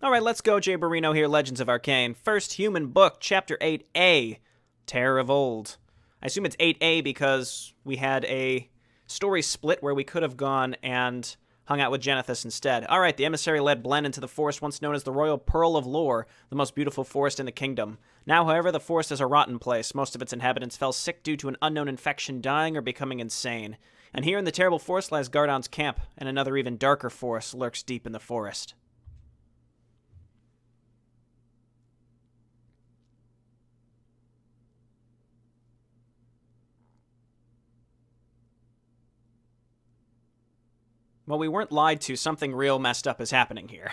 Alright, let's go, JayborinoPlays here, Legends of Arkain. First Human Book, Chapter 8A, Terror of Old. I assume it's 8A because we had a story split where we could have gone and hung out with Genethys instead. Alright, the emissary led Blen into the forest once known as the Royal Pearl of Lore, the most beautiful forest in the kingdom. Now, however, the forest is a rotten place. Most of its inhabitants fell sick due to an unknown infection, dying or becoming insane. And here in the terrible forest lies Gardon's camp, and another even darker forest lurks deep in the forest. Well, we weren't lied to. Something real messed up is happening here.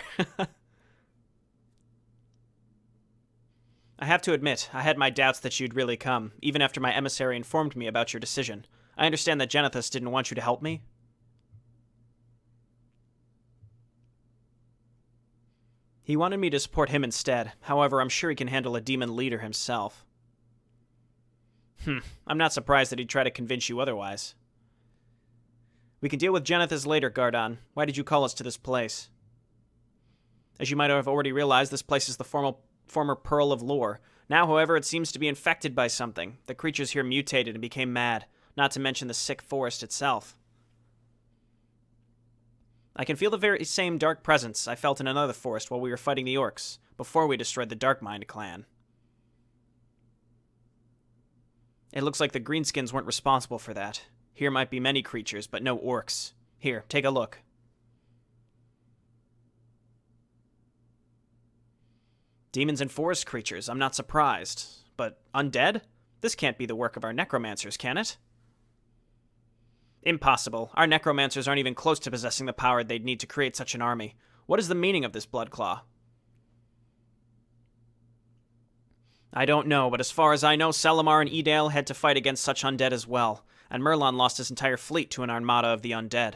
I have to admit, I had my doubts that you'd really come, even after my emissary informed me about your decision. I understand that Genethys didn't want you to help me. He wanted me to support him instead. However, I'm sure he can handle a demon leader himself. I'm not surprised that he'd try to convince you otherwise. We can deal with Genethys later, Gardon. Why did you call us to this place? As you might have already realized, this place is the former Pearl of Lore. Now, however, it seems to be infected by something. The creatures here mutated and became mad, not to mention the sick forest itself. I can feel the very same dark presence I felt in another forest while we were fighting the Orcs, before we destroyed the Darkmind clan. It looks like the Greenskins weren't responsible for that. Here might be many creatures, but no Orcs. Here, take a look. Demons and forest creatures, I'm not surprised. But undead? This can't be the work of our necromancers, can it? Impossible. Our necromancers aren't even close to possessing the power they'd need to create such an army. What is the meaning of this Bloodclaw? I don't know, but as far as I know, Selimar and Edale had to fight against such undead as well, and Merlon lost his entire fleet to an armada of the undead.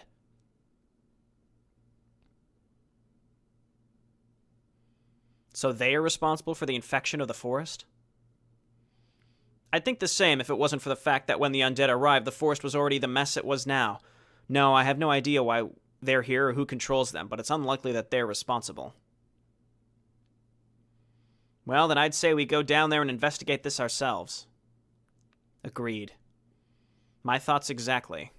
So they are responsible for the infection of the forest? I'd think the same if it wasn't for the fact that when the undead arrived, the forest was already the mess it was now. No, I have no idea why they're here or who controls them, but it's unlikely that they're responsible. Well, then I'd say we go down there and investigate this ourselves. Agreed. My thoughts exactly.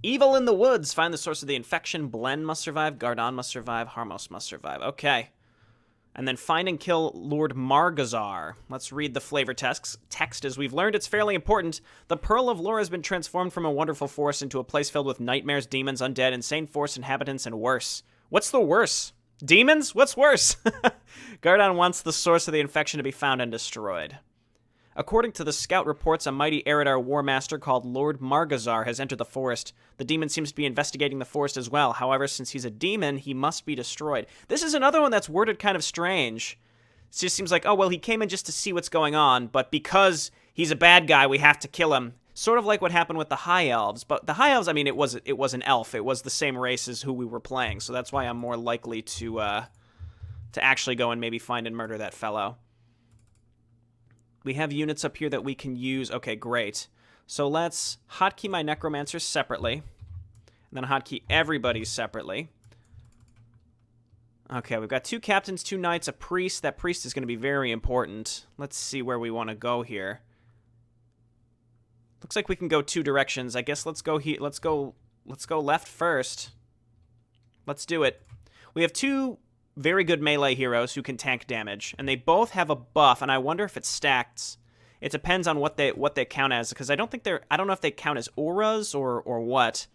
Evil in the woods. Find the source of the infection. Blen must survive. Gardon must survive. Harmos must survive. Okay. And then find and kill Lord Margazar. Let's read the flavor text. As we've learned, it's fairly important. The Pearl of Lore has been transformed from a wonderful forest into a place filled with nightmares, demons, undead, insane forest inhabitants, and worse. What's the worse? Demons? What's worse? Gardon wants the source of the infection to be found and destroyed. According to the scout reports, a mighty Eridar war master called Lord Margazar has entered the forest. The demon seems to be investigating the forest as well. However, since he's a demon, he must be destroyed. This is another one that's worded kind of strange. It just seems like, oh, well, he came in just to see what's going on, but because he's a bad guy, we have to kill him. Sort of like what happened with the High Elves. But the High Elves, I mean, it was an elf. It was the same race as who we were playing, so that's why I'm more likely to actually go and maybe find and murder that fellow. We have units up here that we can use. Okay, great. So let's hotkey my necromancers separately. And then hotkey everybody separately. Okay, we've got 2 captains, 2 knights, a priest. That priest is going to be very important. Let's see where we want to go here. Looks like we can go 2 directions. I guess let's go here. Let's go left first. Let's do it. We have 2 very good melee heroes who can tank damage, and they both have a buff, and I wonder if it stacks. It depends on what they count as, because I don't know if they count as auras or what.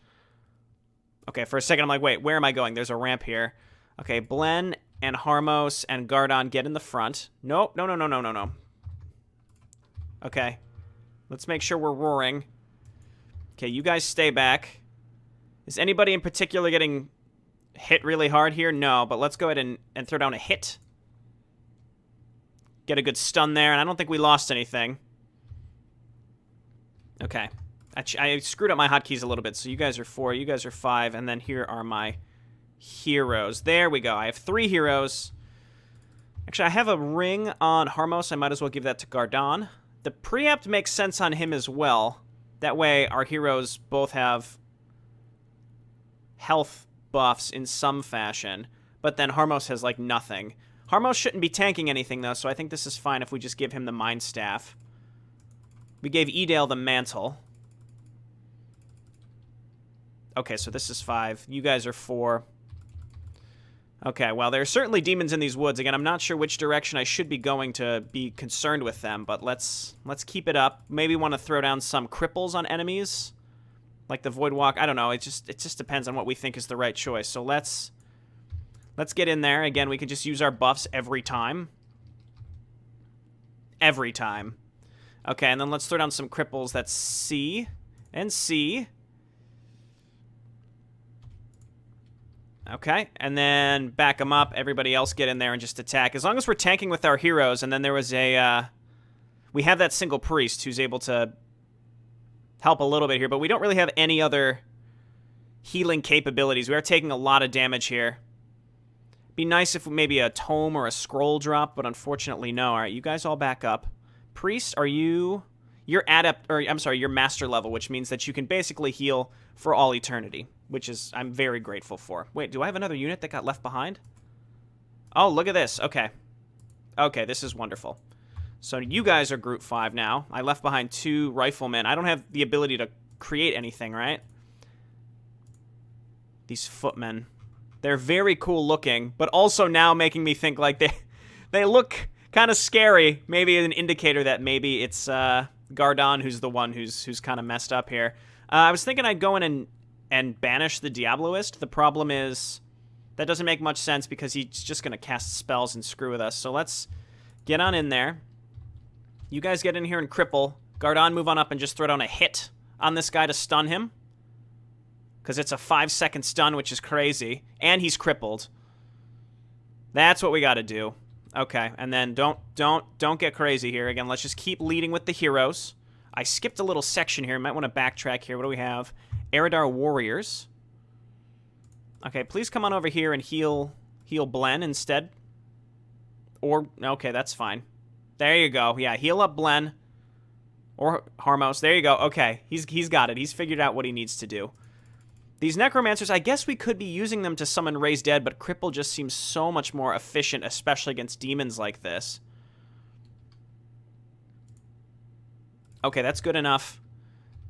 Okay, for a second I'm like, wait, where am I going? There's a ramp here. Okay, Blen and Harmos and Gardon get in the front. Nope, no. Okay, let's make sure we're roaring. Okay, you guys stay back. Is anybody in particular getting hit really hard here? No, but let's go ahead and throw down a hit. Get a good stun there, and I don't think we lost anything. Okay. I screwed up my hotkeys a little bit, so you guys are 4, you guys are 5, and then here are my heroes. There we go. I have 3 heroes. Actually, I have a ring on Harmos. I might as well give that to Gardon. The preempt makes sense on him as well. That way, our heroes both have health buffs in some fashion, but then Harmos has, like, nothing. Harmos shouldn't be tanking anything, though, so I think this is fine if we just give him the Mind Staff. We gave Edale the Mantle. Okay, so this is 5. You guys are 4. Okay, well, there are certainly demons in these woods. Again, I'm not sure which direction I should be going to be concerned with them, but let's keep it up. Maybe want to throw down some cripples on enemies, like the Voidwalk. I don't know. It just depends on what we think is the right choice. So let's get in there. Again, we can just use our buffs every time. Every time. Okay, and then let's throw down some cripples. That's C and C. Okay, and then back them up. Everybody else get in there and just attack. As long as we're tanking with our heroes, and then there was a... we have that single priest who's able to help a little bit here, but we don't really have any other healing capabilities. We are taking a lot of damage here. Be nice if maybe a tome or a scroll drop, but unfortunately no. All right, you guys all back up. Priest, are you... You're you're master level, which means that you can basically heal for all eternity, which is I'm very grateful for. Wait, do I have another unit that got left behind? Oh, look at this. Okay. Okay, this is wonderful. So you guys are group 5 now. I left behind 2 riflemen. I don't have the ability to create anything, right? These footmen. They're very cool looking, but also now making me think like they look kind of scary. Maybe an indicator that maybe it's Gardon who's the one who's kind of messed up here. I was thinking I'd go in and banish the Diabloist. The problem is that doesn't make much sense because he's just going to cast spells and screw with us. So let's get on in there. You guys get in here and cripple. Gardon, move on up and just throw down a hit on this guy to stun him. Because it's a 5-second stun, which is crazy. And he's crippled. That's what we got to do. Okay, and then don't get crazy here. Again, let's just keep leading with the heroes. I skipped a little section here. Might want to backtrack here. What do we have? Eridar Warriors. Okay, please come on over here and heal Blen instead. Or, okay, that's fine. There you go. Yeah, heal up Blen. Or Harmos. There you go. Okay, he's got it. He's figured out what he needs to do. These Necromancers, I guess we could be using them to summon Raise Dead, but Cripple just seems so much more efficient, especially against demons like this. Okay, that's good enough.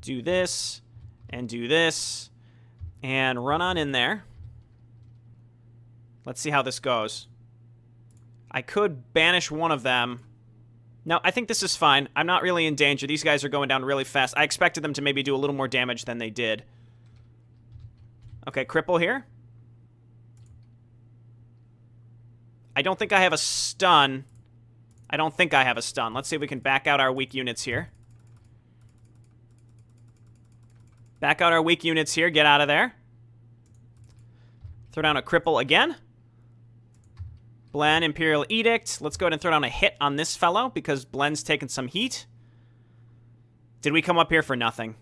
Do this, and do this, and run on in there. Let's see how this goes. I could banish one of them. No, I think this is fine. I'm not really in danger. These guys are going down really fast. I expected them to maybe do a little more damage than they did. Okay, cripple here. I don't think I have a stun. I don't think I have a stun. Let's see if we can back out our weak units here. Back out our weak units here. Get out of there. Throw down a cripple again. Blen, Imperial Edict. Let's go ahead and throw down a hit on this fellow because Blen's taking some heat. Did we come up here for nothing?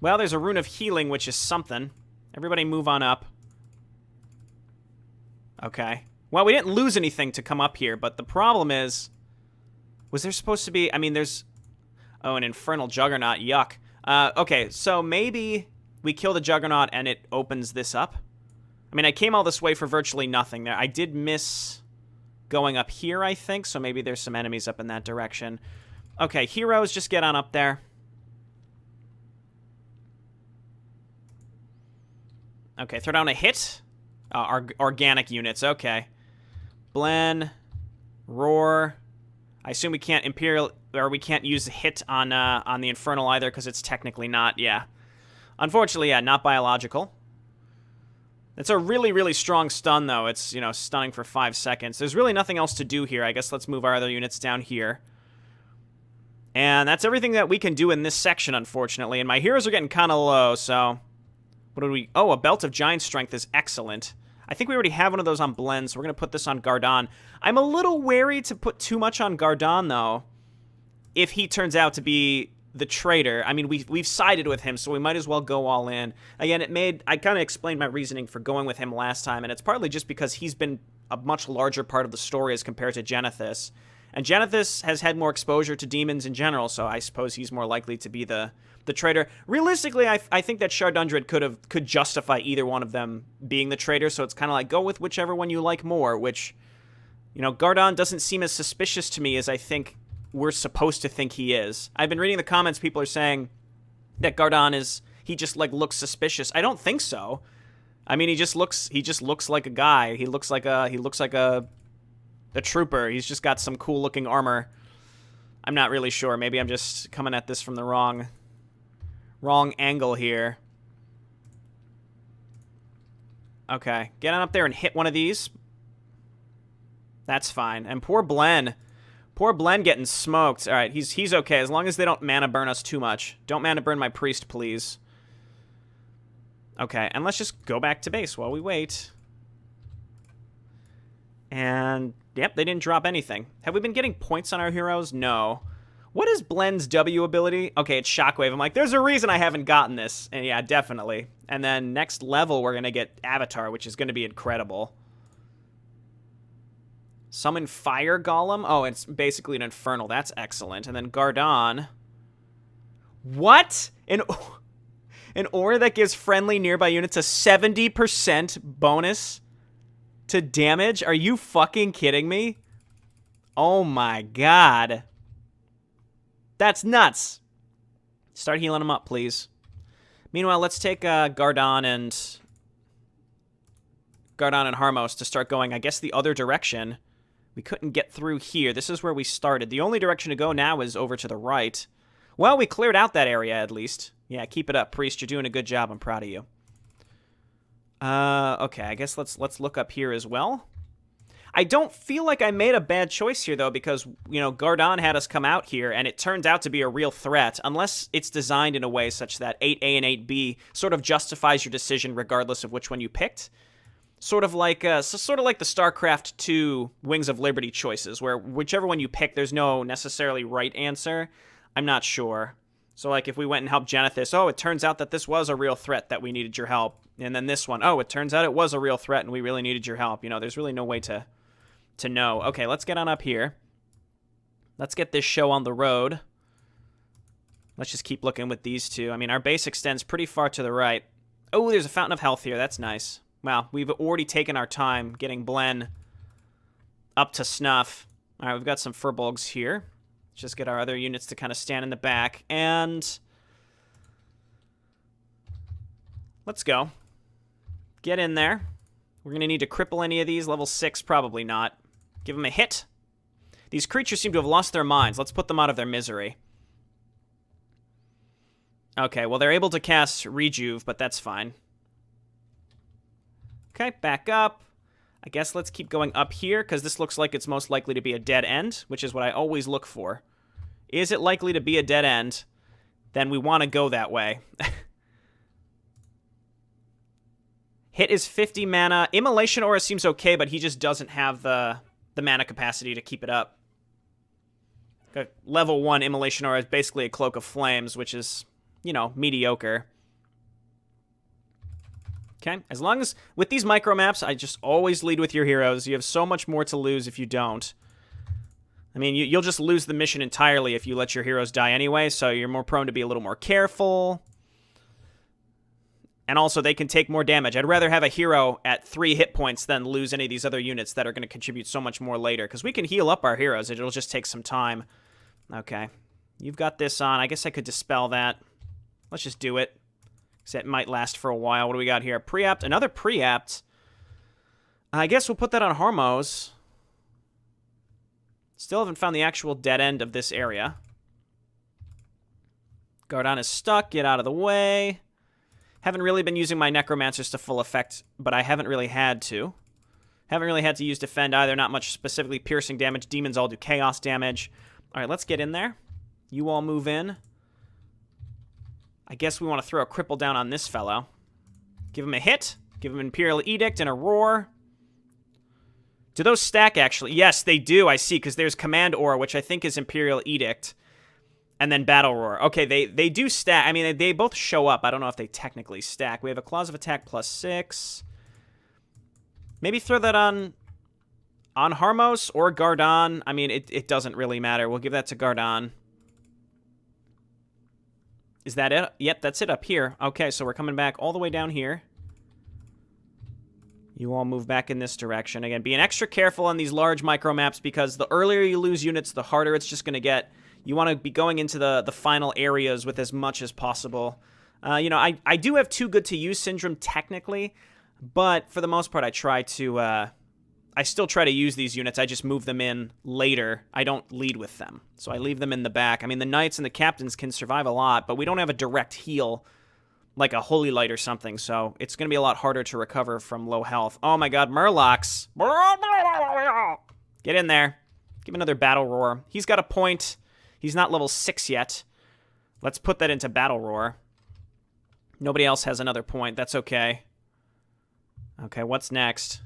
Well, there's a Rune of Healing, which is something. Everybody move on up. Okay. Well, we didn't lose anything to come up here, but the problem is... Was there supposed to be... I mean, there's... Oh, an Infernal Juggernaut. Yuck. Okay, so maybe we kill the Juggernaut and it opens this up. I mean, I came all this way for virtually nothing there. I did miss going up here, I think, so maybe there's some enemies up in that direction. Okay, heroes, just get on up there. Okay, throw down a hit. Organic units, okay. Blen, Roar. I assume we can't Imperial, or we can't use a hit on the Infernal either, because it's technically not, yeah. Unfortunately, yeah, not biological. It's a really, really strong stun, though. It's, you know, stunning for 5 seconds. There's really nothing else to do here. I guess let's move our other units down here. And that's everything that we can do in this section, unfortunately. And my heroes are getting kind of low, so... What do we... Oh, a Belt of Giant Strength is excellent. I think we already have one of those on Blen, so we're going to put this on Gardon. I'm a little wary to put too much on Gardon, though, if he turns out to be the traitor. I mean, we've sided with him, so we might as well go all in. Again, I kind of explained my reasoning for going with him last time, and it's partly just because he's been a much larger part of the story as compared to Genethys. And Janethus has had more exposure to demons in general, so I suppose he's more likely to be the traitor. Realistically, I think that Shardundred could justify either one of them being the traitor, so it's kind of like, go with whichever one you like more, which, you know, Gardon doesn't seem as suspicious to me as I think we're supposed to think he is. I've been reading the comments, people are saying that Gardon he just, like, looks suspicious. I don't think so. I mean, he just looks like a guy. He looks like a trooper. He's just got some cool looking armor. I'm not really sure. Maybe I'm just coming at this from the wrong angle here. Okay, get on up there and hit one of these. That's fine. And poor Blen getting smoked. All right, he's okay as long as they don't mana burn us too much. Don't mana burn my priest, please. Okay, and let's just go back to base while we wait. And, yep, they didn't drop anything. Have we been getting points on our heroes? No. What is Blen's W ability? Okay, it's Shockwave. I'm like, there's a reason I haven't gotten this. And yeah, definitely. And then next level, we're going to get Avatar, which is going to be incredible. Summon Fire Golem? Oh, it's basically an Infernal. That's excellent. And then Gardon. What? An aura that gives friendly nearby units a 70% bonus to damage? Are you fucking kidding me? Oh my god. That's nuts. Start healing them up, please. Meanwhile, let's take Gardon and Harmos to start going, I guess, the other direction. We couldn't get through here. This is where we started. The only direction to go now is over to the right. Well, we cleared out that area, at least. Yeah, keep it up, Priest. You're doing a good job. I'm proud of you. Okay, I guess let's look up here as well. I don't feel like I made a bad choice here, though, because, you know, Gardon had us come out here, and it turned out to be a real threat, unless it's designed in a way such that 8A and 8B sort of justifies your decision regardless of which one you picked. Sort of like the StarCraft 2 Wings of Liberty choices, where whichever one you pick, there's no necessarily right answer. I'm not sure. So, like, if we went and helped Janethus, oh, it turns out that this was a real threat that we needed your help. And then this one, oh, it turns out it was a real threat and we really needed your help. You know, there's really no way to know. Okay, let's get on up here. Let's get this show on the road. Let's just keep looking with these two. I mean, our base extends pretty far to the right. Oh, there's a Fountain of Health here. That's nice. Wow, we've already taken our time getting Blen up to snuff. All right, we've got some Furbolgs here. Let's just get our other units to kind of stand in the back. And let's go. Get in there. We're going to need to cripple any of these. Level 6, probably not. Give them a hit. These creatures seem to have lost their minds. Let's put them out of their misery. Okay, well, they're able to cast Rejuve, but that's fine. Okay, back up. I guess let's keep going up here, because this looks like it's most likely to be a dead end, which is what I always look for. Is it likely to be a dead end? Then we want to go that way. Hit is 50 mana. Immolation Aura seems okay, but he just doesn't have the mana capacity to keep it up. Level 1 Immolation Aura is basically a Cloak of Flames, which is, you know, mediocre. Okay, as long as, with these micro maps, I just always lead with your heroes. You have so much more to lose if you don't. I mean, you'll just lose the mission entirely if you let your heroes die anyway, so you're more prone to be a little more careful. And also, they can take more damage. I'd rather have a hero at 3 hit points than lose any of these other units that are going to contribute so much more later, because we can heal up our heroes. It'll just take some time. Okay, you've got this on. I guess I could dispel that. Let's just do it. Because it might last for a while. What do we got here? Preapt. Another Preapt. I guess we'll put that on Harmos. Still haven't found the actual dead end of this area. Gardon is stuck. Get out of the way. Haven't really been using my Necromancers to full effect, but I haven't really had to. Haven't really had to use Defend either. Not much specifically piercing damage. Demons all do chaos damage. All right, let's get in there. You all move in. I guess we want to throw a cripple down on this fellow. Give him a hit. Give him Imperial Edict and a Roar. Do those stack, actually? Yes, they do, I see, because there's Command Aura, which I think is Imperial Edict, and then Battle Roar. Okay, they do stack. I mean, they both show up. I don't know if they technically stack. We have a Claws of Attack +6. Maybe throw that on On Harmos or Gardon, I mean, it doesn't really matter. We'll give that to Gardon. Is that it? Yep, that's it up here. Okay, so we're coming back all the way down here. You all move back in this direction. Again, being extra careful on these large micro maps because the earlier you lose units, the harder it's just going to get. You want to be going into the final areas with as much as possible. You know, I do have too good to use syndrome technically, but for the most part, I still try to use these units. I just move them in later. I don't lead with them. So I leave them in the back. I mean, the knights and the captains can survive a lot, but we don't have a direct heal like a Holy Light or something, so it's going to be a lot harder to recover from low health. Oh my god, Murlocs! Get in there. Give him another Battle Roar. He's got a point. He's not level 6 yet. Let's put that into Battle Roar. Nobody else has another point. That's okay. Okay, what's next?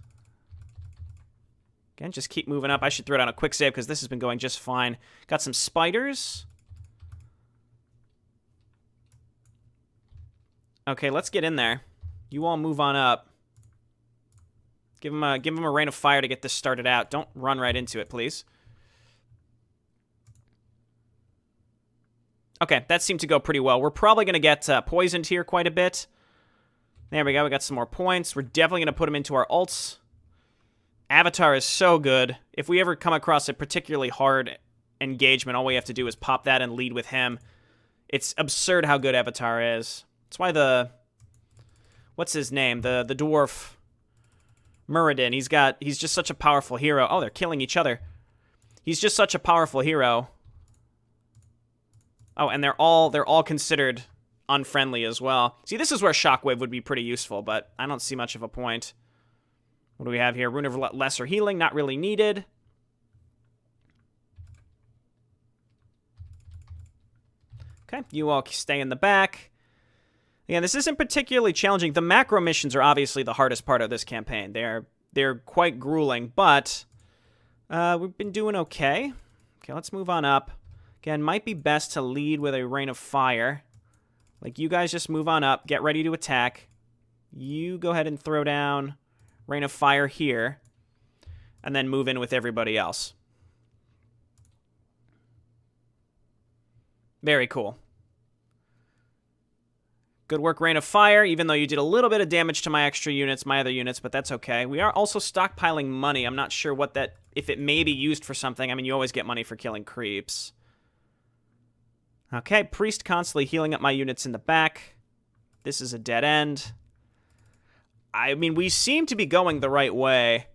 Again, just keep moving up. I should throw down a quick save because this has been going just fine. Got some spiders. Okay, let's get in there. You all move on up. Give him a rain of fire to get this started out. Don't run right into it, please. Okay, that seemed to go pretty well. We're probably going to get poisoned here quite a bit. There we go. We got some more points. We're definitely going to put him into our ults. Avatar is so good. If we ever come across a particularly hard engagement, all we have to do is pop that and lead with him. It's absurd how good Avatar is. That's why what's his name? The dwarf Muradin. He's just such a powerful hero. Oh, they're killing each other. He's just such a powerful hero. Oh, and they're all considered unfriendly as well. See, this is where Shockwave would be pretty useful, but I don't see much of a point. What do we have here? Rune of Lesser Healing, not really needed. Okay, you all stay in the back. Again, this isn't particularly challenging. The macro missions are obviously the hardest part of this campaign. They're quite grueling, but we've been doing okay. Okay, let's move on up. Again, might be best to lead with a rain of fire. Like, you guys just move on up, get ready to attack. You go ahead and throw down rain of fire here, and then move in with everybody else. Very cool. Good work, Rain of Fire, even though you did a little bit of damage to my extra units, my other units, but that's okay. We are also stockpiling money. I'm not sure if it may be used for something. I mean, you always get money for killing creeps. Okay, Priest constantly healing up my units in the back. This is a dead end. I mean, we seem to be going the right way.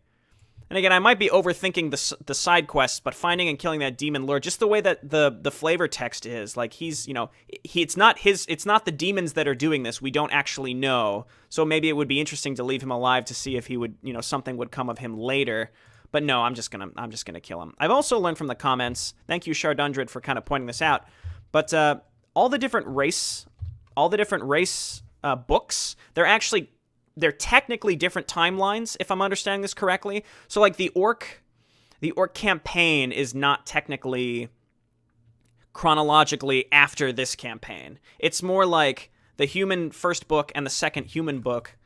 And again, I might be overthinking the side quests, but finding and killing that demon lord, just the way that the flavor text is, like, he's, you know, it's not the demons that are doing this. We don't actually know. So maybe it would be interesting to leave him alive to see if he would, you know, something would come of him later. But no, I'm just gonna kill him. I've also learned from the comments. Thank you, Shardundred, for kind of pointing this out. But all the different race books, they're technically different timelines, if I'm understanding this correctly. So, like, the orc campaign is not technically chronologically after this campaign. It's more like the human first book and the second human book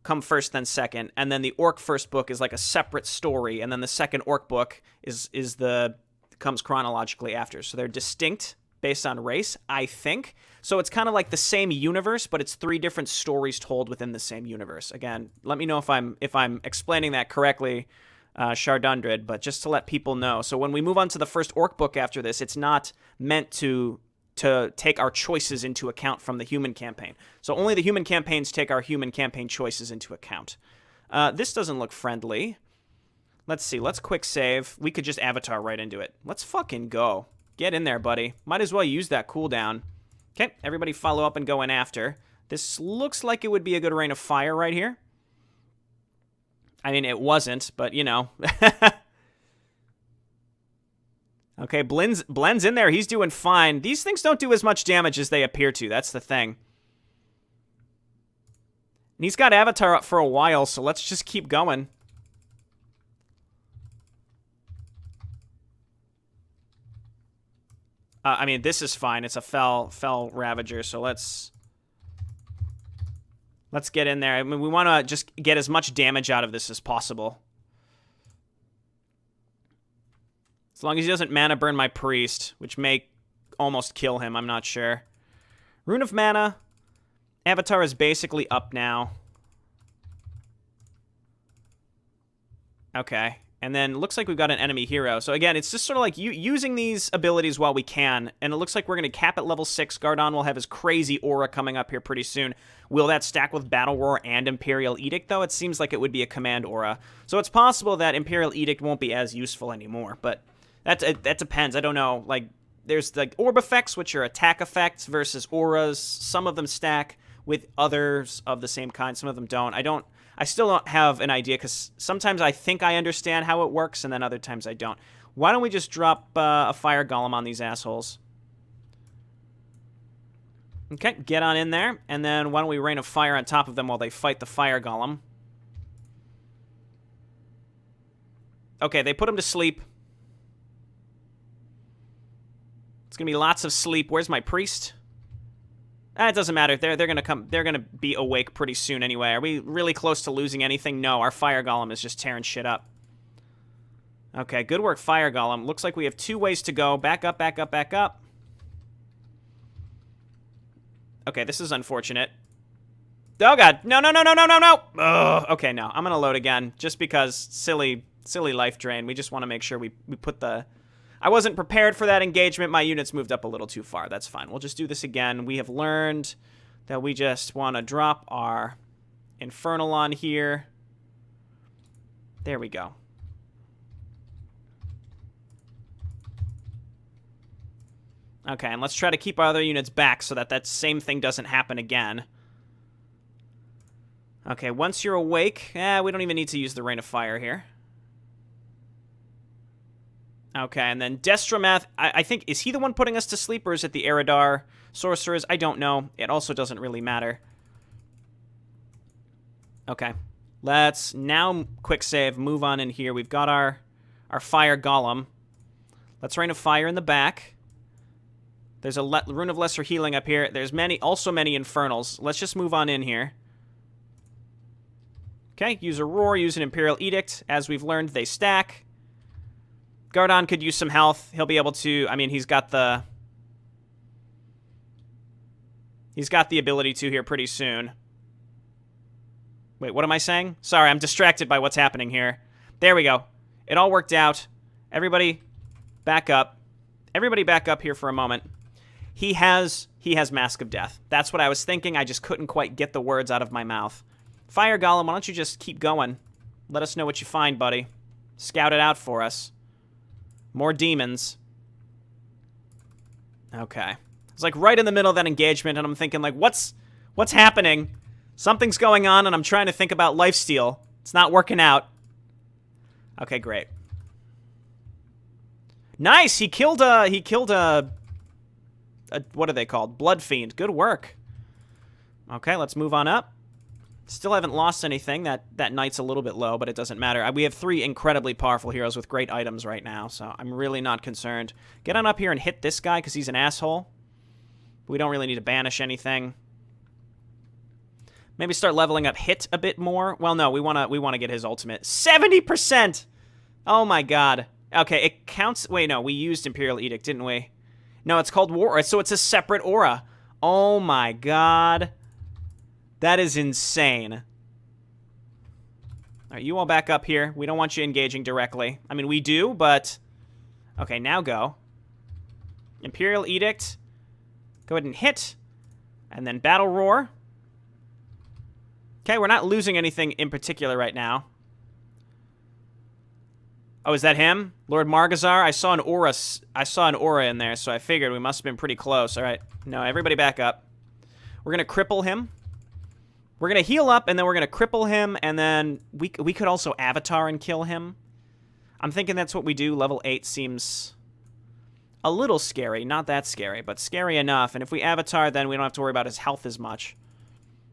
come first, then second, and then the orc first book is like a separate story, and then the second orc book comes chronologically after. So they're distinct based on race, I think. So it's kind of like the same universe, but it's 3 different stories told within the same universe. Again, let me know if I'm explaining that correctly, Shardundred, but just to let people know. So when we move on to the first orc book after this, it's not meant to take our choices into account from the human campaign. So only the human campaigns take our human campaign choices into account. This doesn't look friendly. Let's see. Let's quick save. We could just avatar right into it. Let's fucking go. Get in there, buddy. Might as well use that cooldown. Okay, everybody follow up and go in after. This looks like it would be a good rain of fire right here. I mean, it wasn't, but, you know. Okay, Blend's in there. He's doing fine. These things don't do as much damage as they appear to. That's the thing. And he's got Avatar up for a while, so let's just keep going. I mean, this is fine. It's a fell Ravager, so let's get in there. I mean, we want to just get as much damage out of this as possible. As long as he doesn't mana burn my priest, which may almost kill him, I'm not sure. Rune of Mana. Avatar is basically up now. Okay. And then looks like we've got an enemy hero. So again, it's just sort of like using these abilities while we can. And it looks like we're going to cap at level 6. Gardon will have his crazy aura coming up here pretty soon. Will that stack with Battle Roar and Imperial Edict, though? It seems like it would be a command aura. So it's possible that Imperial Edict won't be as useful anymore. But that depends. I don't know. Like, there's the orb effects, which are attack effects versus auras. Some of them stack with others of the same kind. Some of them don't. I still don't have an idea, because sometimes I think I understand how it works, and then other times I don't. Why don't we just drop a fire golem on these assholes? Okay, get on in there, and then why don't we rain of fire on top of them while they fight the fire golem? Okay, they put him to sleep. It's gonna be lots of sleep. Where's my priest? It doesn't matter. They're gonna come. They're gonna be awake pretty soon anyway. Are we really close to losing anything? No, our fire golem is just tearing shit up. Okay, good work, fire golem. Looks like we have 2 ways to go. Back up, back up, back up. Okay, this is unfortunate. Oh god, no, no, no, no, no, no, no. Ugh. Okay, no, I'm gonna load again just because silly life drain. We just want to make sure we put the. I wasn't prepared for that engagement. My units moved up a little too far. That's fine. We'll just do this again. We have learned that we just want to drop our Infernal on here. There we go. Okay, and let's try to keep our other units back so that that same thing doesn't happen again. Okay, once you're awake, we don't even need to use the Rain of Fire here. Okay, and then Destramath, I think, is he the one putting us to sleep, or is it the Eridar sorcerers? I don't know. It also doesn't really matter. Okay, let's now quick save, move on in here. We've got our fire golem. Let's Rain of Fire in the back. There's a Rune of Lesser Healing up here. There's also many Infernals. Let's just move on in here. Okay, use a Roar, use an Imperial Edict. As we've learned, they stack. Gardon could use some health. He'll be able to... I mean, he's got the ability to here pretty soon. Wait, what am I saying? Sorry, I'm distracted by what's happening here. There we go. It all worked out. Everybody back up. Everybody back up here for a moment. He has Mask of Death. That's what I was thinking. I just couldn't quite get the words out of my mouth. Fire Golem, why don't you just keep going? Let us know what you find, buddy. Scout it out for us. More demons. Okay. It's like right in the middle of that engagement, and I'm thinking, like, what's happening? Something's going on, and I'm trying to think about lifesteal. It's not working out. Okay, great. Nice! He killed a what are they called? Blood Fiend. Good work. Okay, let's move on up. Still haven't lost anything. That knight's a little bit low, but it doesn't matter. We have 3 incredibly powerful heroes with great items right now, so I'm really not concerned. Get on up here and hit this guy, because he's an asshole. We don't really need to banish anything. Maybe start leveling up hit a bit more. Well, no, we wanna get his ultimate. 70%! Oh my god. Okay, it counts... Wait, no, we used Imperial Edict, didn't we? No, it's called War, so it's a separate aura. Oh my god. That is insane. All right, you all back up here. We don't want you engaging directly. I mean, we do, but... Okay, now go. Imperial Edict. Go ahead and hit. And then Battle Roar. Okay, we're not losing anything in particular right now. Oh, is that him? Lord Margazar? I saw an aura in there, so I figured we must have been pretty close. All right. No, everybody back up. We're going to cripple him. We're going to heal up, and then we're going to cripple him, and then we could also Avatar and kill him. I'm thinking that's what we do. Level 8 seems a little scary. Not that scary, but scary enough. And if we Avatar, then we don't have to worry about his health as much.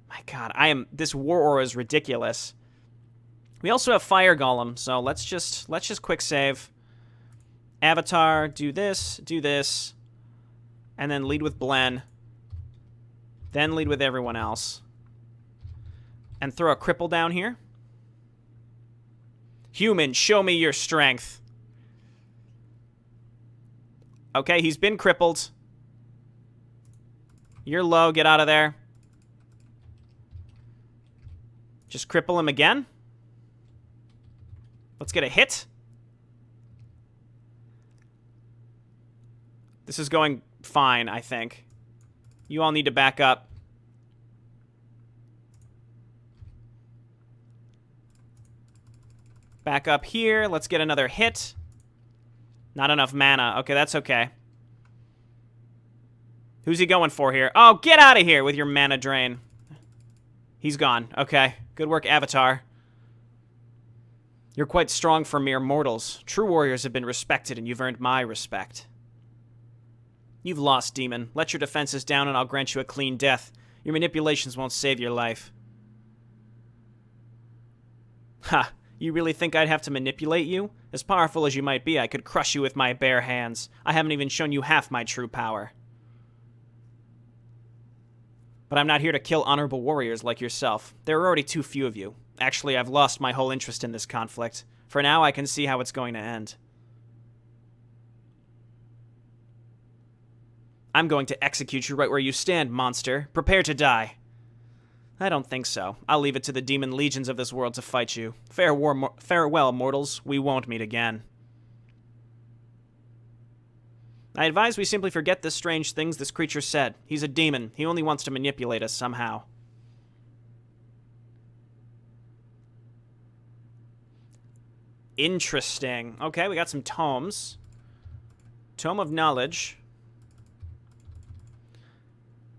My god, this War Aura is ridiculous. We also have Fire Golem, so let's just quick save. Avatar, do this, and then lead with Blen. Then lead with everyone else. And throw a cripple down here. Human, show me your strength. Okay, he's been crippled. You're low. Get out of there. Just cripple him again. Let's get a hit. This is going fine, I think. You all need to back up. Back up here. Let's get another hit. Not enough mana. Okay, that's okay. Who's he going for here? Oh, get out of here with your mana drain. He's gone. Okay. Good work, Avatar. You're quite strong for mere mortals. True warriors have been respected, and you've earned my respect. You've lost, demon. Let your defenses down, and I'll grant you a clean death. Your manipulations won't save your life. Ha! You really think I'd have to manipulate you? As powerful as you might be, I could crush you with my bare hands. I haven't even shown you half my true power. But I'm not here to kill honorable warriors like yourself. There are already too few of you. Actually, I've lost my whole interest in this conflict. For now, I can see how it's going to end. I'm going to execute you right where you stand, monster. Prepare to die. I don't think so. I'll leave it to the demon legions of this world to fight you. Farewell, mortals. We won't meet again. I advise we simply forget the strange things this creature said. He's a demon. He only wants to manipulate us somehow. Interesting. Okay, we got some tomes. Tome of Knowledge.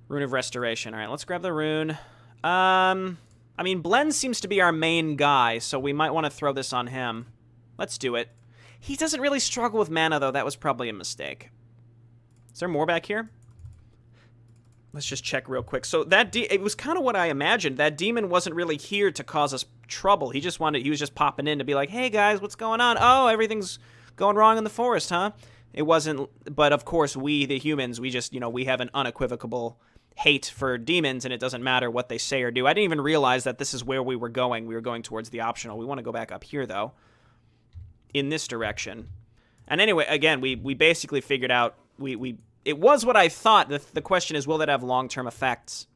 Rune of Restoration. All right, let's grab the rune. I mean, Blen seems to be our main guy, so we might want to throw this on him. Let's do it. He doesn't really struggle with mana, though. That was probably a mistake. Is there more back here? Let's just check real quick. So that it was kind of what I imagined. That demon wasn't really here to cause us trouble. He was just popping in to be like, "Hey guys, what's going on? Oh, everything's going wrong in the forest, huh?" It wasn't, but of course we, the humans, we just, we have an unequivocal hate for demons, and it doesn't matter what they say or do. I didn't even realize that this is where we were going. We were going towards the optional. We want to go back up here, though, in this direction. And anyway, again, we basically figured out, it was what I thought. The question is, will that have long-term effects?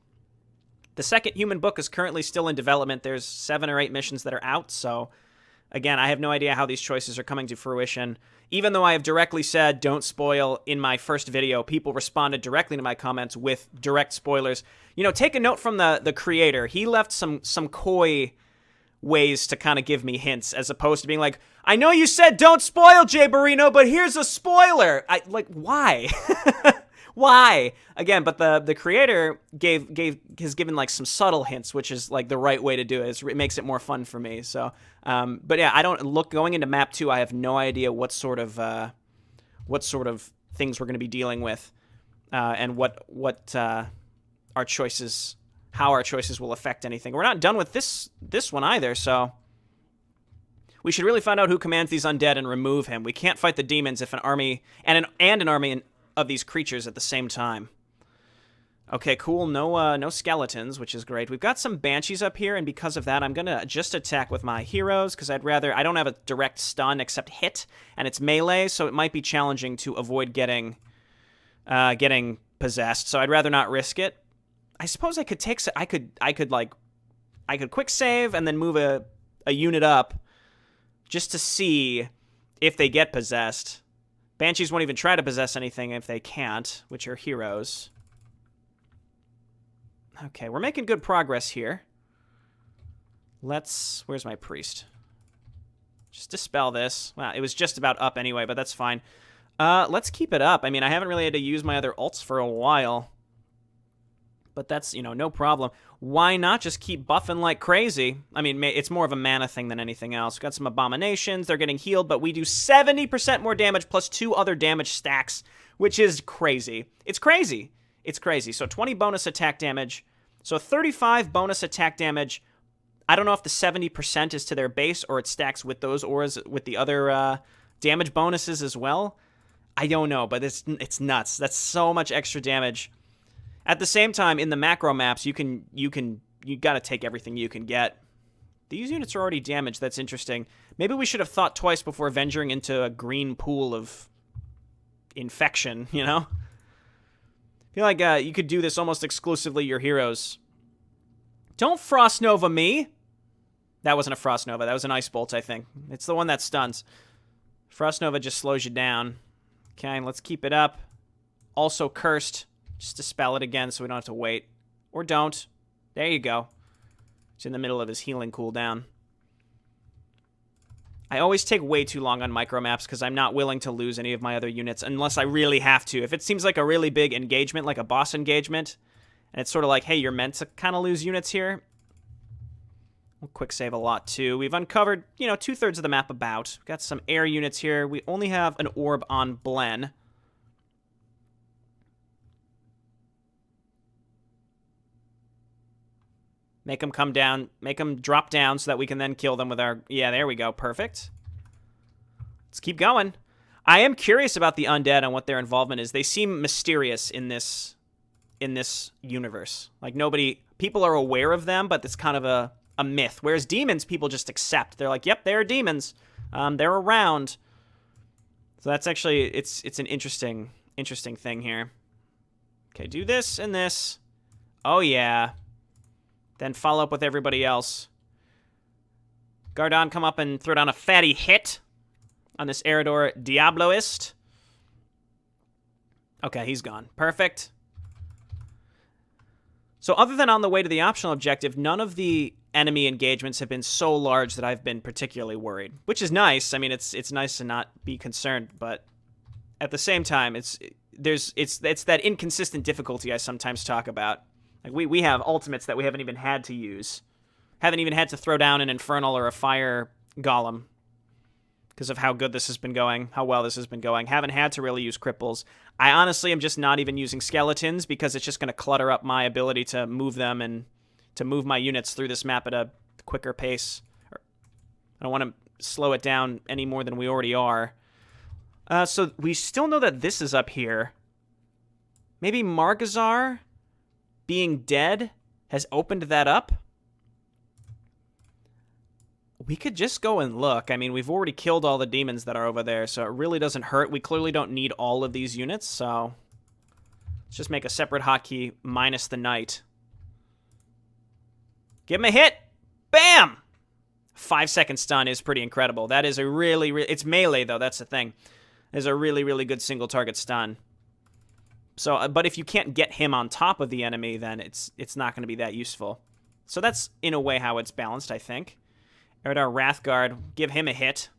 The second human book is currently still in development. There's 7 or 8 missions that are out, so again, I have no idea how these choices are coming to fruition. Even though I have directly said, don't spoil in my first video, people responded directly to my comments with direct spoilers. Take a note from the creator. He left some coy ways to kind of give me hints, as opposed to being like, I know you said don't spoil, JayborinoPlays, but here's a spoiler. Why? Why? Again, but the creator has given like some subtle hints, which is like the right way to do it. It makes it more fun for me. So, but yeah, going into map 2, I have no idea what sort of things we're going to be dealing with, and what our choices, how our choices will affect anything. We're not done with this one either, so we should really find out who commands these undead and remove him. We can't fight the demons if an army and an army of these creatures at the same time. Okay, cool. No skeletons, which is great. We've got some banshees up here, and because of that, I'm gonna just attack with my heroes, because I don't have a direct stun except hit, and it's melee, so it might be challenging to avoid getting possessed. So I'd rather not risk it. I suppose I could I could quick save and then move a unit up just to see if they get possessed. Banshees won't even try to possess anything if they can't, which are heroes. Okay, we're making good progress here. Where's my priest? Just dispel this. Well, it was just about up anyway, but that's fine. Let's keep it up. I mean, I haven't really had to use my other ults for a while, but that's, no problem. Why not just keep buffing like crazy? I mean, it's more of a mana thing than anything else. We've got some abominations. They're getting healed, but we do 70% more damage plus 2 other damage stacks, which is crazy. It's crazy. It's crazy. So 20 bonus attack damage. So 35 bonus attack damage. I don't know if the 70% is to their base or it stacks with those auras with the other damage bonuses as well. I don't know, but it's nuts. That's so much extra damage. At the same time, in the macro maps, you gotta take everything you can get. These units are already damaged. That's interesting. Maybe we should have thought twice before venturing into a green pool of infection, you know? I feel like you could do this almost exclusively your heroes. Don't Frost Nova me! That wasn't a Frost Nova. That was an Ice Bolt, I think. It's the one that stuns. Frost Nova just slows you down. Okay, let's keep it up. Also cursed. Just dispel it again so we don't have to wait. Or don't. There you go. He's in the middle of his healing cooldown. I always take way too long on micromaps because I'm not willing to lose any of my other units unless I really have to. If it seems like a really big engagement, like a boss engagement, and it's sort of like, hey, you're meant to kind of lose units here, we'll quick save a lot too. We've uncovered, you know, 2/3 of the map about. Got some air units here. We only have an orb on Blen. Make them come down. Make them drop down so that we can then kill them with our... Yeah, there we go. Perfect. Let's keep going. I am curious about the undead and what their involvement is. They seem mysterious in this universe. Like, nobody... People are aware of them, but it's kind of a myth. Whereas demons, people just accept. They're like, yep, they're demons. They're around. So that's actually... It's an interesting thing here. Okay, do this and this. Oh, yeah. Then follow up with everybody else. Gardon, come up and throw down a fatty hit on this Eridor Diabloist. Okay, he's gone. Perfect. So other than on the way to the optional objective, none of the enemy engagements have been so large that I've been particularly worried. Which is nice. I mean, it's nice to not be concerned, but at the same time, it's that inconsistent difficulty I sometimes talk about. Like, we have ultimates that we haven't even had to use. Haven't even had to throw down an Infernal or a Fire Golem. Because of how good this has been going, how well this has been going. Haven't had to really use cripples. I honestly am just not even using skeletons because it's just going to clutter up my ability to move them and to move my units through this map at a quicker pace. I don't want to slow it down any more than we already are. So we still know that this is up here. Maybe Margazar... being dead has opened that up. We could just go and look. I mean, we've already killed all the demons that are over there, so it really doesn't hurt. We clearly don't need all of these units, so let's just make a separate hotkey minus the knight. Give him a hit. Bam! 5-second stun is pretty incredible. That is a really... It's melee, though. That's the thing. It's a really, really good single target stun. So, but if you can't get him on top of the enemy, then it's not going to be that useful. So that's, in a way, how it's balanced, I think. Eridar Wrathguard, give him a hit.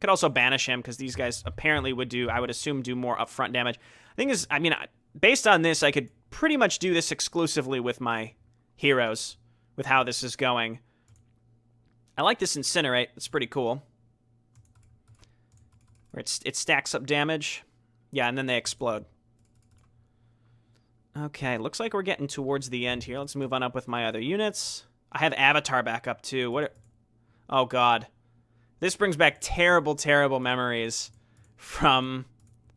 Could also banish him, because these guys apparently would do, I would assume, do more upfront damage. The thing is, I mean, based on this, I could pretty much do this exclusively with my heroes, with how this is going. I like this Incinerate. It's pretty cool. Where it stacks up damage. Yeah, and then they explode. Okay, looks like we're getting towards the end here. Let's move on up with my other units. I have Avatar back up too. Oh god. This brings back terrible, terrible memories from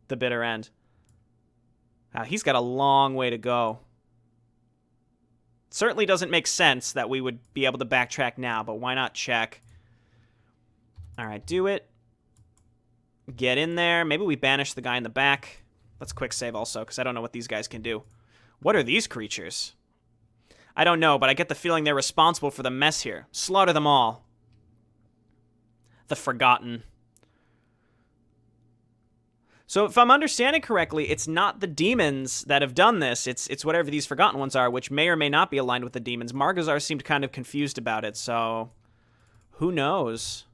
the bitter end. Wow, he's got a long way to go. Certainly doesn't make sense that we would be able to backtrack now, but why not check? Alright, do it. Get in there. Maybe we banish the guy in the back. Let's quick save also, because I don't know what these guys can do. What are these creatures? I don't know, but I get the feeling they're responsible for the mess here. Slaughter them all. The Forgotten. So if I'm understanding correctly, it's not the demons that have done this. It's whatever these Forgotten ones are, which may or may not be aligned with the demons. Margazar seemed kind of confused about it, so who knows?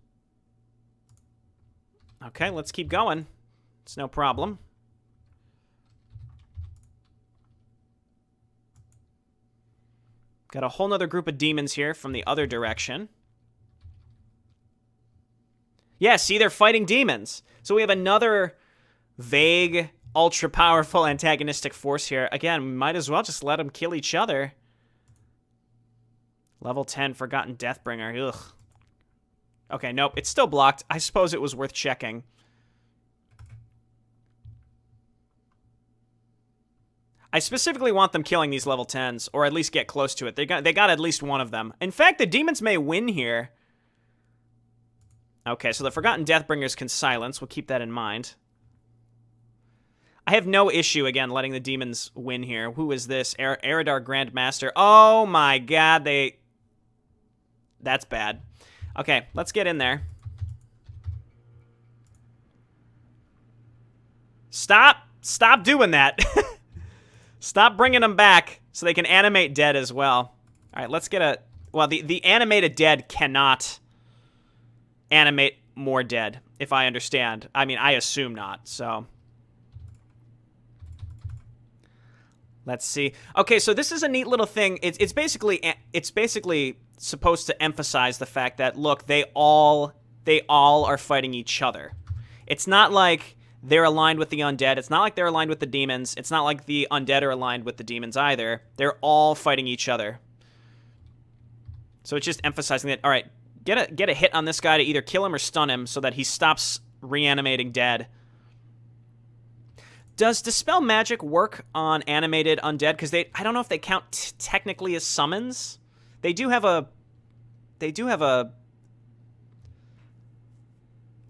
Okay, let's keep going. It's no problem. Got a whole nother group of demons here from the other direction. Yeah, see, they're fighting demons. So we have another vague, ultra-powerful antagonistic force here. Again, we might as well just let them kill each other. Level 10, Forgotten Deathbringer. Ugh. Okay, nope, it's still blocked. I suppose it was worth checking. I specifically want them killing these level 10s, or at least get close to it. They got at least one of them. In fact, the demons may win here. Okay, so the Forgotten Deathbringers can silence. We'll keep that in mind. I have no issue, again, letting the demons win here. Who is this? Eridar Grandmaster. Oh my god, That's bad. Okay, let's get in there. Stop doing that. Stop bringing them back so they can animate dead as well. All right, let's get a... Well, the animated dead cannot animate more dead, if I understand. I mean, I assume not, so... Let's see. Okay, so this is a neat little thing. It's basically supposed to emphasize the fact that, look, they all are fighting each other. It's not like they're aligned with the undead. It's not like they're aligned with the demons. It's not like the undead are aligned with the demons either. They're all fighting each other. So it's just emphasizing that, all right, get a hit on this guy to either kill him or stun him so that he stops reanimating dead. Does Dispel Magic work on animated undead? Because I don't know if they count technically as summons. They do have a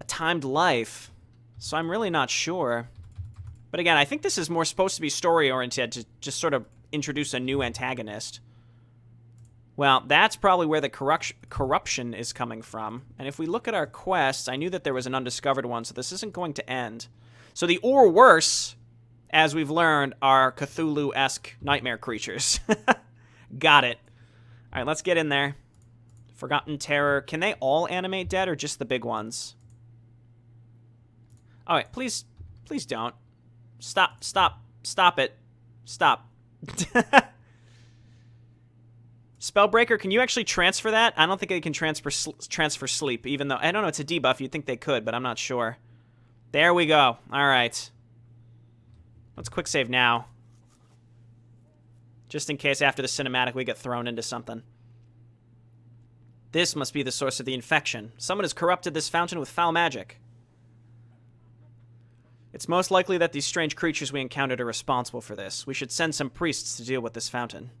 timed life, so I'm really not sure. But again, I think this is more supposed to be story-oriented to just sort of introduce a new antagonist. Well, that's probably where the corruption is coming from. And if we look at our quests, I knew that there was an undiscovered one, so this isn't going to end. So the or worse, as we've learned, are Cthulhu-esque nightmare creatures. Got it. All right, let's get in there. Forgotten Terror. Can they all animate dead or just the big ones? All right, please don't. Stop it. Stop. Spellbreaker, can you actually transfer that? I don't think they can transfer sleep, even though, I don't know, it's a debuff. You'd think they could, but I'm not sure. There we go. All right. Let's quick save now. Just in case after the cinematic we get thrown into something. This must be the source of the infection. Someone has corrupted this fountain with foul magic. It's most likely that these strange creatures we encountered are responsible for this. We should send some priests to deal with this fountain.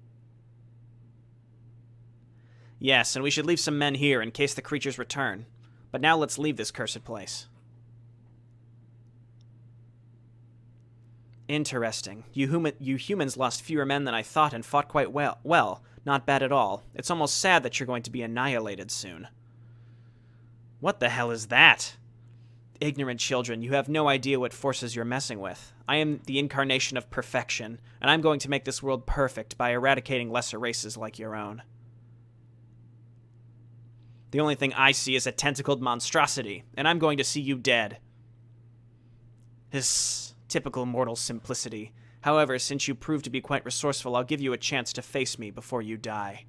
Yes, and we should leave some men here in case the creatures return. But now let's leave this cursed place. Interesting. You humans lost fewer men than I thought and fought quite well. Well, not bad at all. It's almost sad that you're going to be annihilated soon. What the hell is that? Ignorant children, you have no idea what forces you're messing with. I am the incarnation of perfection, and I'm going to make this world perfect by eradicating lesser races like your own. The only thing I see is a tentacled monstrosity, and I'm going to see you dead. This typical mortal simplicity. However, since you prove to be quite resourceful, I'll give you a chance to face me before you die.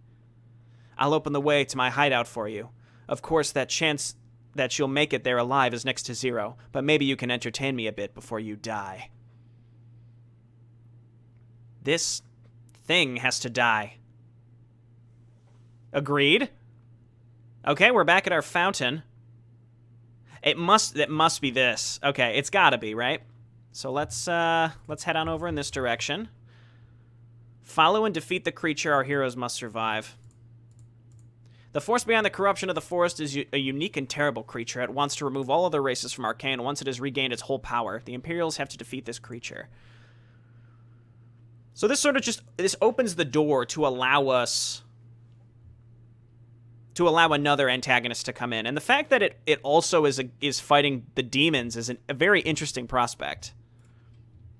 I'll open the way to my hideout for you. Of course, that chance that you'll make it there alive is next to zero, but maybe you can entertain me a bit before you die. This thing has to die. Agreed? Okay, we're back at our fountain. It must be this. Okay, it's gotta be, right? So let's head on over in this direction. Follow and defeat the creature our heroes must survive. The force behind the corruption of the forest is a unique and terrible creature. It wants to remove all other races from Arkain once it has regained its whole power. The Imperials have to defeat this creature. So this sort of this opens the door to allow us to allow another antagonist to come in. And the fact that it also is fighting the demons is a very interesting prospect.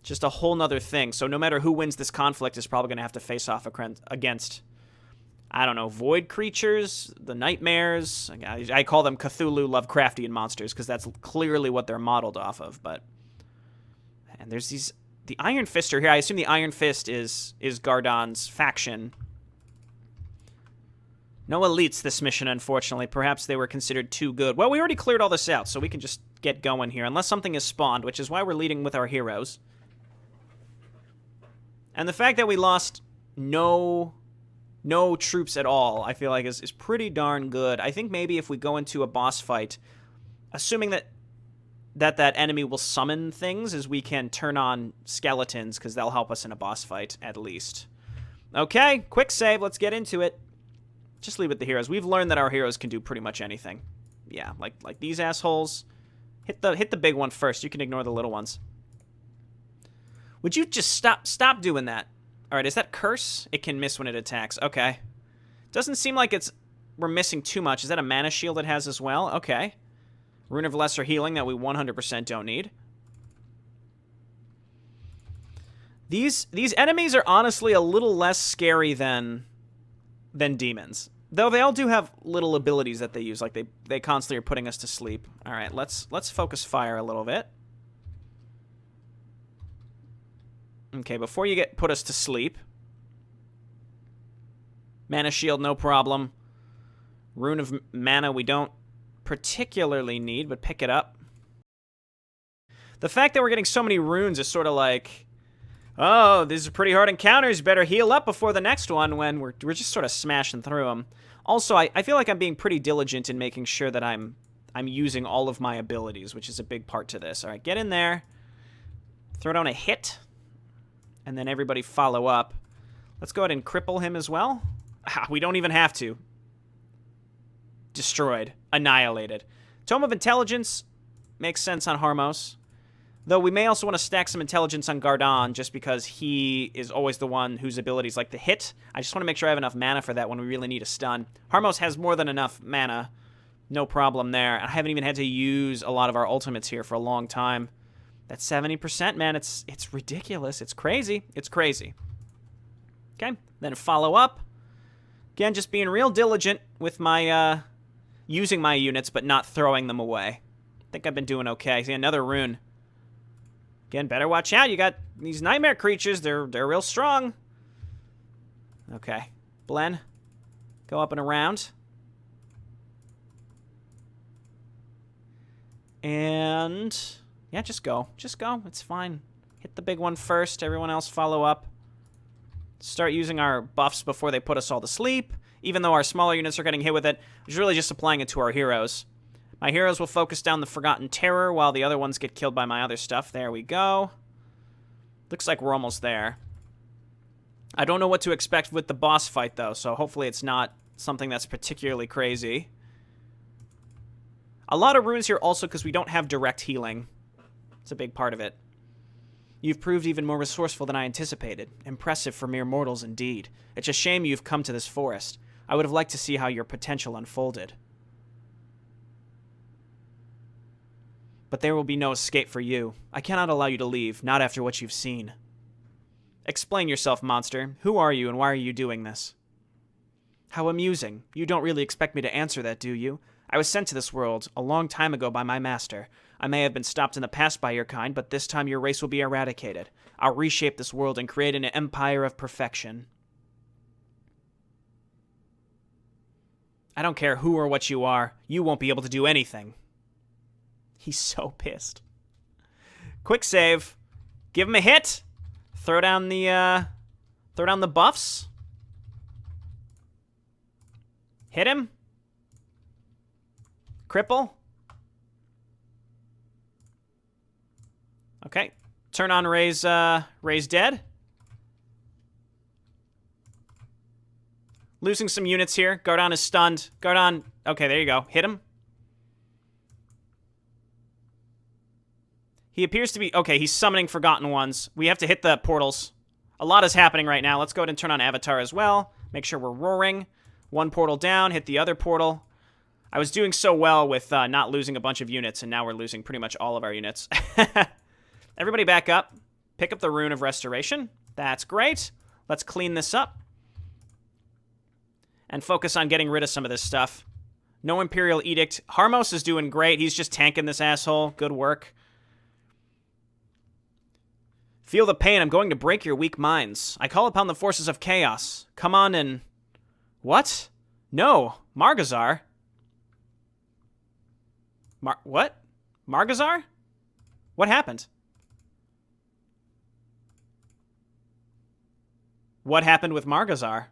Just a whole nother thing. So no matter who wins this conflict is probably going to have to face off against, I don't know, void creatures, the nightmares. I call them Cthulhu Lovecraftian monsters because that's clearly what they're modeled off of. And there's the Iron Fist are here. I assume the Iron Fist is Gardon's faction. No elites this mission, unfortunately. Perhaps they were considered too good. Well, we already cleared all this out, so we can just get going here. Unless something is spawned, which is why we're leading with our heroes. And the fact that we lost no troops at all, I feel like is pretty darn good. I think maybe if we go into a boss fight, assuming that enemy will summon things, is we can turn on skeletons, because they'll help us in a boss fight, at least. Okay, quick save. Let's get into it. Just leave it to the heroes. We've learned that our heroes can do pretty much anything. Yeah, like these assholes. Hit the big one first. You can ignore the little ones. Would you just stop doing that? All right, is that curse? It can miss when it attacks. Okay. Doesn't seem like we're missing too much. Is that a mana shield it has as well? Okay. Rune of Lesser Healing that we 100% don't need. These enemies are honestly a little less scary than demons. Though they all do have little abilities that they use, like they constantly are putting us to sleep. All right, let's focus fire a little bit. Okay, before you put us to sleep. Mana shield, no problem. Rune of Mana we don't particularly need, but pick it up. The fact that we're getting so many runes is sort of like, oh, these are pretty hard encounters. You better heal up before the next one, when we're just sort of smashing through them. Also, I feel like I'm being pretty diligent in making sure that I'm using all of my abilities, which is a big part to this. All right, get in there. Throw down a hit. And then everybody follow up. Let's go ahead and cripple him as well. We don't even have to. Destroyed. Annihilated. Tome of Intelligence makes sense on Harmos. Though we may also want to stack some intelligence on Gardon, just because he is always the one whose abilities like the hit. I just want to make sure I have enough mana for that when we really need a stun. Harmos has more than enough mana. No problem there. I haven't even had to use a lot of our ultimates here for a long time. That's 70%, man. It's ridiculous. It's crazy. It's crazy. Okay, then follow up. Again, just being real diligent with my, using my units, but not throwing them away. I think I've been doing okay. See, another rune. Again, better watch out. You got these nightmare creatures. They're real strong. Okay. Blen. Go up and around. And yeah, just go. Just go. It's fine. Hit the big one first. Everyone else follow up. Start using our buffs before they put us all to sleep. Even though our smaller units are getting hit with it, it's really just applying it to our heroes. My heroes will focus down the Forgotten Terror while the other ones get killed by my other stuff. There we go. Looks like we're almost there. I don't know what to expect with the boss fight, though, so hopefully it's not something that's particularly crazy. A lot of runes here also because we don't have direct healing. It's a big part of it. You've proved even more resourceful than I anticipated. Impressive for mere mortals indeed. It's a shame you've come to this forest. I would have liked to see how your potential unfolded. But there will be no escape for you. I cannot allow you to leave, not after what you've seen. Explain yourself, monster. Who are you and why are you doing this? How amusing. You don't really expect me to answer that, do you? I was sent to this world a long time ago by my master. I may have been stopped in the past by your kind, but this time your race will be eradicated. I'll reshape this world and create an empire of perfection. I don't care who or what you are. You won't be able to do anything. He's so pissed. Quick save. Give him a hit. Throw down the buffs. Hit him. Cripple. Okay. Turn on raise dead. Losing some units here. Gardon is stunned. Gardon. Okay, there you go. Hit him. He appears to be... Okay, he's summoning Forgotten Ones. We have to hit the portals. A lot is happening right now. Let's go ahead and turn on Avatar as well. Make sure we're roaring. One portal down. Hit the other portal. I was doing so well with not losing a bunch of units, and now we're losing pretty much all of our units. Everybody back up. Pick up the Rune of Restoration. That's great. Let's clean this up. And focus on getting rid of some of this stuff. No Imperial Edict. Harmos is doing great. He's just tanking this asshole. Good work. Feel the pain. I'm going to break your weak minds. I call upon the forces of chaos. Come on and... What? No. Margazar? What? Margazar? What happened? What happened with Margazar?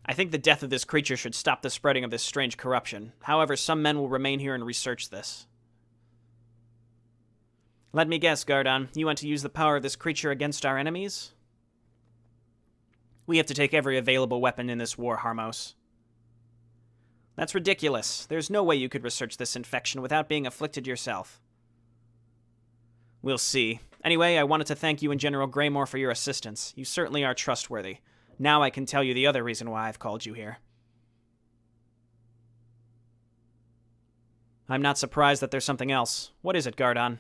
I think the death of this creature should stop the spreading of this strange corruption. However, some men will remain here and research this. Let me guess, Gardon. You want to use the power of this creature against our enemies? We have to take every available weapon in this war, Harmos. That's ridiculous. There's no way you could research this infection without being afflicted yourself. We'll see. Anyway, I wanted to thank you and General Greymore for your assistance. You certainly are trustworthy. Now I can tell you the other reason why I've called you here. I'm not surprised that there's something else. What is it, Gardon?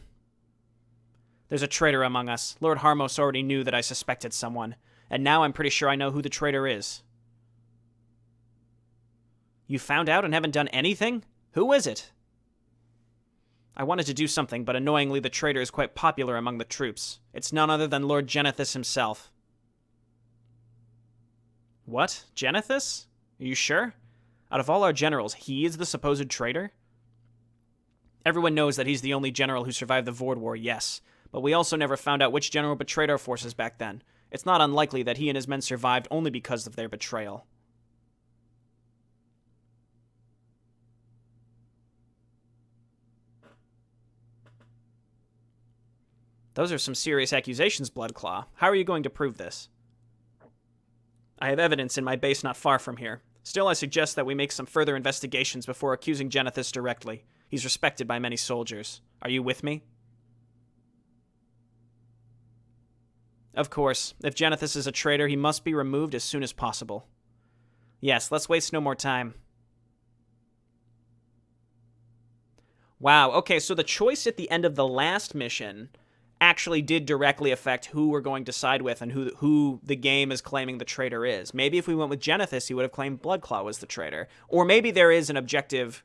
There's a traitor among us. Lord Harmos already knew that I suspected someone, and now I'm pretty sure I know who the traitor is. You found out and haven't done anything? Who is it? I wanted to do something, but annoyingly the traitor is quite popular among the troops. It's none other than Lord Genethys himself. What? Genethys? Are you sure? Out of all our generals, he is the supposed traitor? Everyone knows that he's the only general who survived the Vord War, yes. But we also never found out which general betrayed our forces back then. It's not unlikely that he and his men survived only because of their betrayal. Those are some serious accusations, Bloodclaw. How are you going to prove this? I have evidence in my base not far from here. Still, I suggest that we make some further investigations before accusing Genethys directly. He's respected by many soldiers. Are you with me? Of course. If Genethys is a traitor, he must be removed as soon as possible. Yes, let's waste no more time. Wow, okay, so the choice at the end of the last mission actually did directly affect who we're going to side with and who the game is claiming the traitor is. Maybe if we went with Genethys, he would have claimed Bloodclaw was the traitor. Or maybe there is an objective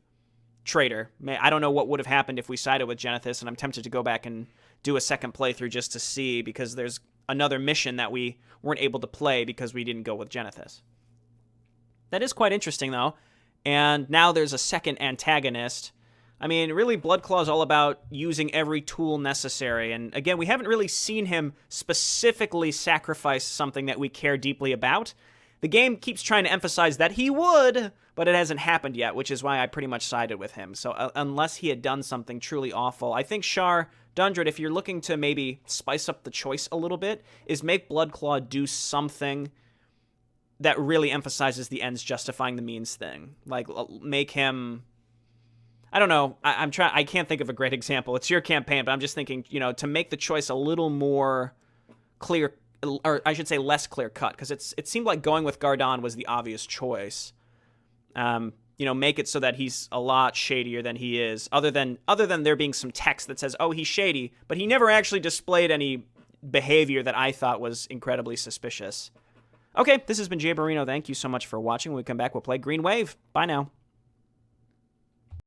traitor. I don't know what would have happened if we sided with Genethys, and I'm tempted to go back and do a second playthrough just to see, because there's another mission that we weren't able to play because we didn't go with Genethys. That is quite interesting, though. And now there's a second antagonist. I mean, really, Bloodclaw is all about using every tool necessary. And again, we haven't really seen him specifically sacrifice something that we care deeply about. The game keeps trying to emphasize that he would, but it hasn't happened yet, which is why I pretty much sided with him. So unless he had done something truly awful, I think Shar Dundred, if you're looking to maybe spice up the choice a little bit, is make Bloodclaw do something that really emphasizes the ends justifying the means thing. Like, make him... I don't know. I can't think of a great example. It's your campaign, but I'm just thinking, to make the choice a little more clear, or I should say less clear cut, because it seemed like going with Gardon was the obvious choice. Make it so that he's a lot shadier than he is, other than there being some text that says, oh, he's shady, but he never actually displayed any behavior that I thought was incredibly suspicious. Okay, this has been Jayborino. Thank you so much for watching. When we come back, we'll play Green Wave. Bye now.